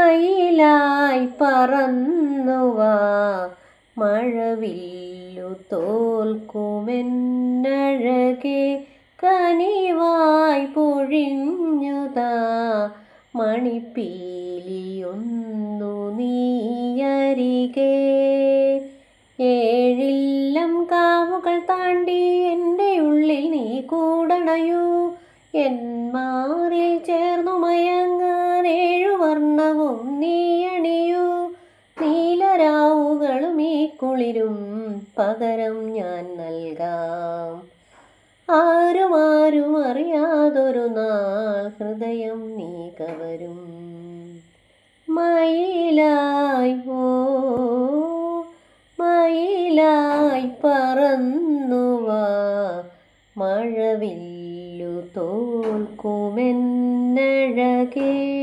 മയിലായി പറന്നുവാ മഴവില്ലു തോൽക്കുമെന്നഴകെ കനിവായി പൊഴിഞ്ഞുതാ മണിപ്പീലിയൊന്നു നീയരികെ. ഏഴില്ലം കാവുകൾ താണ്ടി എൻ്റെ ഉള്ളിൽ നീ കൂടണയൂ. എൻ മാറിൽ ചേർന്നു മയങ്ങാൻ ഏഴുവർണ്ണവും നീയണിയൂ. നീലരാവുകളും ഈ കുളിരും പകരം ഞാൻ നൽകാം. ആരും അറിയാതൊരു നാൾ ഹൃദയം നീ കവരും. മയിലായി മയിലായി പറന്നുവാ മഴവില്ലു തോൽക്കുമെന്നഴകേ.